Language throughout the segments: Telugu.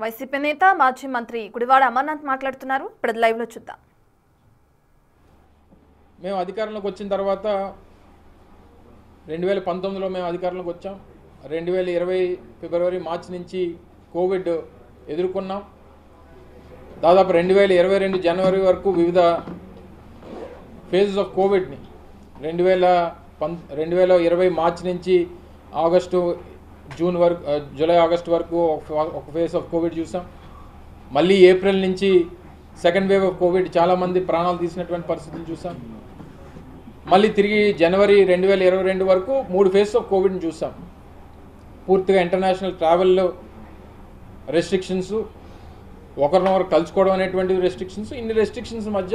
వైసీపీ నేత మాజీ మంత్రి గుడివాడ అమర్నాథ్ మాట్లాడుతున్నారు. ఇప్పుడు లైవ్ లో చూద్దాం. మేము అధికారంలోకి వచ్చిన తర్వాత 2019లో మేము అధికారంలోకి వచ్చాం. 2020 ఫిబ్రవరి మార్చి నుంచి కోవిడ్ ఎదుర్కొన్నాం. దాదాపు 2022 జనవరి వరకు వివిధ ఫేజెస్ ఆఫ్ కోవిడ్ని 2020 మార్చి నుంచి ఆగస్టు జూన్ వరకు జూలై ఆగస్టు వరకు ఒక ఫేజ్ ఆఫ్ కోవిడ్ చూసాం. మళ్ళీ ఏప్రిల్ నుంచి సెకండ్ వేవ్ ఆఫ్ కోవిడ్ చాలామంది ప్రాణాలు తీసినటువంటి పరిస్థితులు చూసాం. మళ్ళీ తిరిగి జనవరి 2022 వరకు 3 ఫేజ్ ఆఫ్ కోవిడ్ని చూసాం. పూర్తిగా ఇంటర్నేషనల్ ట్రావెల్లో రెస్ట్రిక్షన్స్, ఒకరినొకరు కలుసుకోవడం అనేటువంటి రెస్ట్రిక్షన్స్, ఇన్ని రెస్ట్రిక్షన్స్ మధ్య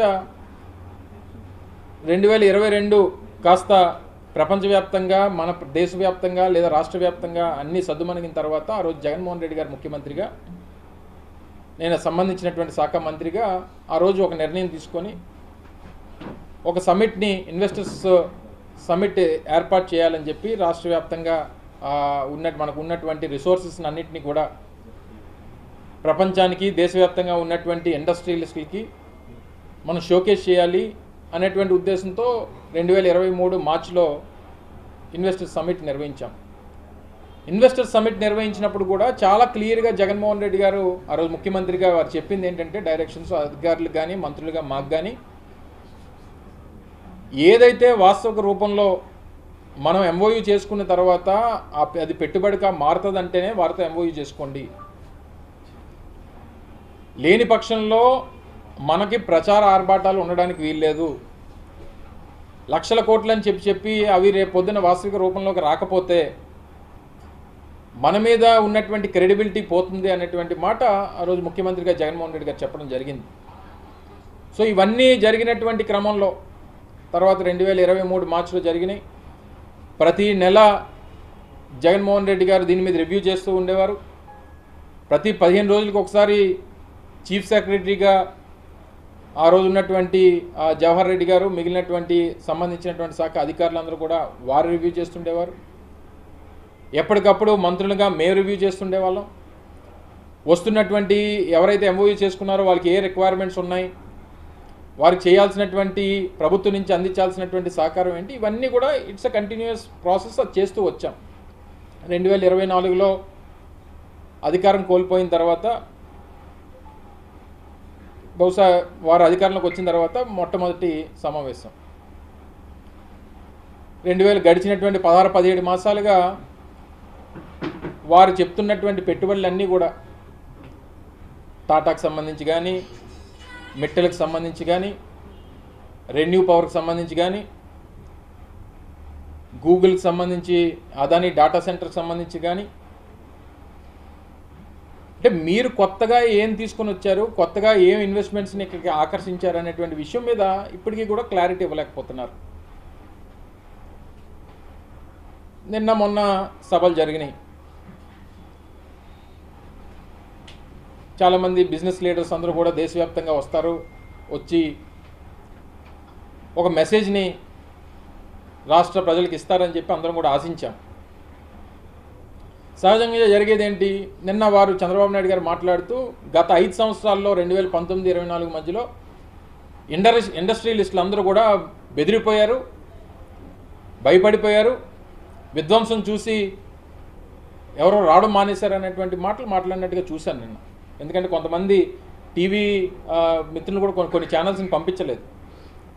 2022 కాస్త ప్రపంచవ్యాప్తంగా మన దేశవ్యాప్తంగా లేదా రాష్ట్ర వ్యాప్తంగా అన్నీ సద్దుమణిగిన తర్వాత ఆ రోజు జగన్మోహన్ రెడ్డి గారు ముఖ్యమంత్రిగా, నేను సంబంధించినటువంటి శాఖ మంత్రిగా ఆ రోజు ఒక నిర్ణయం తీసుకొని ఒక సమిట్ని, ఇన్వెస్టర్స్ సమిట్ ఏర్పాటు చేయాలని చెప్పి రాష్ట్ర వ్యాప్తంగా మనకు ఉన్నటువంటి రిసోర్సెస్ని అన్నింటినీ కూడా ప్రపంచానికి, దేశవ్యాప్తంగా ఉన్నటువంటి ఇండస్ట్రియలిస్టులకి మనం షోకేస్ చేయాలి అనేటువంటి ఉద్దేశంతో 2023 మార్చిలో ఇన్వెస్టర్స్ సమిట్ నిర్వహించాం. ఇన్వెస్టర్స్ సమిట్ నిర్వహించినప్పుడు కూడా చాలా క్లియర్గా జగన్మోహన్ రెడ్డి గారు ఆ రోజు ముఖ్యమంత్రిగా వారు చెప్పింది ఏంటంటే, డైరెక్షన్స్ అధికారులకు కానీ మంత్రులుగా మాకు కానీ ఏదైతే వాస్తవిక రూపంలో మనం ఎంఓయూ చేసుకున్న తర్వాత అది పెట్టుబడిగా మారుతుందంటేనే వారితో ఎంఓయూ చేసుకోండి. లేని పక్షంలో మనకి ప్రచార ఆర్భాటాలు ఉండడానికి వీల్లేదు. లక్షల కోట్లని చెప్పి అవి రేపు పొద్దున వాస్తవిక రూపంలోకి రాకపోతే మన మీద ఉన్నటువంటి క్రెడిబిలిటీ పోతుంది అనేటువంటి మాట ఆ రోజు ముఖ్యమంత్రిగా జగన్మోహన్ రెడ్డి గారు చెప్పడం జరిగింది. సో ఇవన్నీ జరిగినటువంటి క్రమంలో తర్వాత 2023 మార్చిలో జరిగినాయి. ప్రతి నెల జగన్మోహన్ రెడ్డి గారు దీని మీద రివ్యూ చేస్తూ ఉండేవారు. ప్రతి 15 రోజులకు ఒకసారి చీఫ్ సెక్రటరీగా ఆ రోజు ఉన్నటువంటి జవహర్ రెడ్డి గారు, మిగిలినటువంటి సంబంధించినటువంటి శాఖ అధికారులందరూ కూడా వారు రివ్యూ చేస్తుండేవారు. ఎప్పటికప్పుడు మంత్రులుగా మేము రివ్యూ చేస్తుండేవాళ్ళం. వస్తున్నటువంటి ఎవరైతే ఎంఓయూ చేసుకున్నారో వాళ్ళకి ఏ రిక్వైర్మెంట్స్ ఉన్నాయి, వారికి చేయాల్సినటువంటి ప్రభుత్వం నుంచి అందించాల్సినటువంటి సహకారం ఏంటి, ఇవన్నీ కూడా ఇట్స్ అ కంటిన్యూస్ ప్రాసెస్ అది చేస్తూ వచ్చాం. 2024లో అధికారం కోల్పోయిన తర్వాత, బహుశా వారు అధికారంలోకి వచ్చిన తర్వాత మొట్టమొదటి సమావేశం 2000 గడిచినటువంటి 16-17 మాసాలుగా వారు చెప్తున్నటువంటి పెట్టుబడులన్నీ కూడా టాటాకు సంబంధించి కానీ, మిట్టలకు సంబంధించి కానీ, రెన్యూ పవర్కి సంబంధించి కానీ, గూగుల్కి సంబంధించి, అదాని డేటా సెంటర్కి సంబంధించి కానీ, అంటే మీరు కొత్తగా ఏం తీసుకొని వచ్చారు, కొత్తగా ఏం ఇన్వెస్ట్మెంట్స్ని ఇక్కడికి ఆకర్షించారు అనేటువంటి విషయం మీద ఇప్పటికీ కూడా క్లారిటీ ఇవ్వలేకపోతున్నారు. నిన్న మొన్న సభలు జరిగినాయి. చాలామంది బిజినెస్ లీడర్స్ అందరూ కూడా దేశవ్యాప్తంగా వస్తారు, వచ్చి ఒక మెసేజ్ని రాష్ట్ర ప్రజలకు ఇస్తారని చెప్పి అందరం కూడా ఆశించాం. సహజంగా జరిగేది ఏంటి, నిన్న వారు చంద్రబాబు నాయుడు గారు మాట్లాడుతూ గత 5 సంవత్సరాల్లో 2019-24 మధ్యలో ఇండస్ట్రియలిస్టులు అందరూ కూడా బెదిరిపోయారు, భయపడిపోయారు, విధ్వంసం చూసి ఎవరో రావడం మానేశారు అనేటువంటి మాటలు మాట్లాడినట్టుగా చూశాను నిన్న. ఎందుకంటే కొంతమంది టీవీ మిత్రులు కూడా కొన్ని ఛానల్స్ని పంపించలేదు.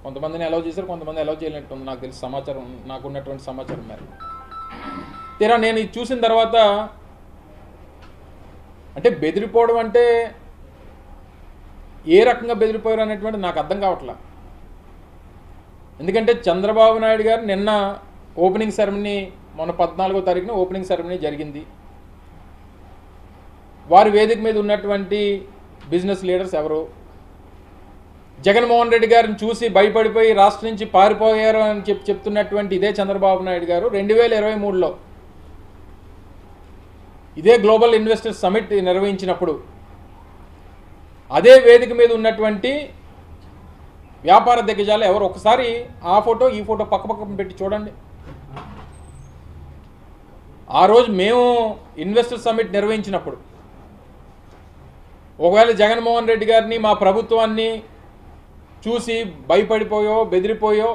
కొంతమందిని అలౌ చేశారు, కొంతమంది అలౌ చేయలేనట్టుంది నాకు తెలిసి సమాచారం, నాకున్నటువంటి సమాచారం మేరకు. తీరా నేను ఇది చూసిన తర్వాత, అంటే బెదిరిపోవడం అంటే ఏ రకంగా బెదిరిపోయారు అనేటువంటి నాకు అర్థం కావట్లా. ఎందుకంటే చంద్రబాబు నాయుడు గారు నిన్న ఓపెనింగ్ సెరమనీ, మొన్న 14వ తారీఖున ఓపెనింగ్ సెరమనీ జరిగింది. వారి వేదిక మీద ఉన్నటువంటి బిజినెస్ లీడర్స్ ఎవరు, జగన్మోహన్ రెడ్డి గారిని చూసి భయపడిపోయి రాష్ట్రం నుంచి పారిపోయారు అని చెప్తున్నటువంటి ఇదే చంద్రబాబు నాయుడు గారు 2023లో ఇదే గ్లోబల్ ఇన్వెస్టర్స్ సమిట్ నిర్వహించినప్పుడు అదే వేదిక మీద ఉన్నటువంటి వ్యాపార దిగ్గజాలు ఎవరు, ఒకసారి ఆ ఫోటో ఈ ఫోటో పక్క పెట్టి చూడండి. ఆ రోజు మేము ఇన్వెస్టర్ సమిట్ నిర్వహించినప్పుడు ఒకవేళ జగన్మోహన్ రెడ్డి గారిని మా ప్రభుత్వాన్ని చూసి భయపడిపోయో బెదిరిపోయో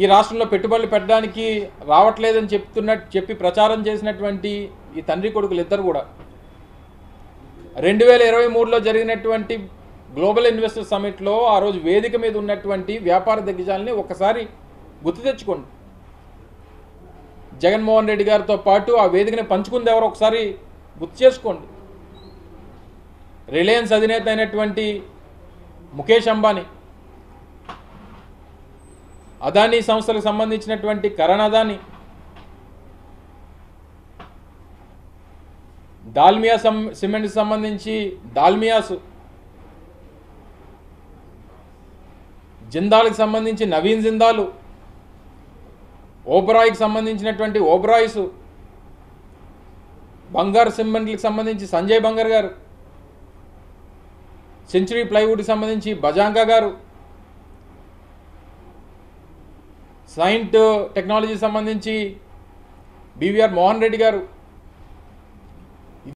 ఈ రాష్ట్రంలో పెట్టుబడులు పెట్టడానికి రావట్లేదని చెప్పి ప్రచారం చేసినటువంటి ఈ తండ్రి కొడుకులు ఇద్దరు కూడా 2023లో జరిగినటువంటి గ్లోబల్ ఇన్వెస్టర్ సమిట్లో ఆ రోజు వేదిక మీద ఉన్నటువంటి వ్యాపార దిగ్గజాలని ఒకసారి గుర్తు తెచ్చుకోండి. జగన్మోహన్ రెడ్డి గారితో పాటు ఆ వేదికని పంచుకుంది ఎవరో ఒకసారి గుర్తు చేసుకోండి. రిలయన్స్ అధినేత అయినటువంటి ముఖేష్ అంబానీ, అదానీ సంస్థలకు సంబంధించినటువంటి కరణ్ అదానీ, దాల్మియా సిమెంట్కి సంబంధించి దాల్మియాస్, జిందాల్కి సంబంధించి నవీన్ జిందాలు, ఓబరాయ్కి సంబంధించినటువంటి ఓబరాయ్స్, బంగారు సిమెంట్కి సంబంధించి సంజయ్ బంగార్ గారు, సెంచురీ ప్లైవుడ్కి సంబంధించి బజాంగా గారు, సైంట్ టెక్నాలజీకి సంబంధించి బీవీఆర్ మోహన్ రెడ్డి గారు,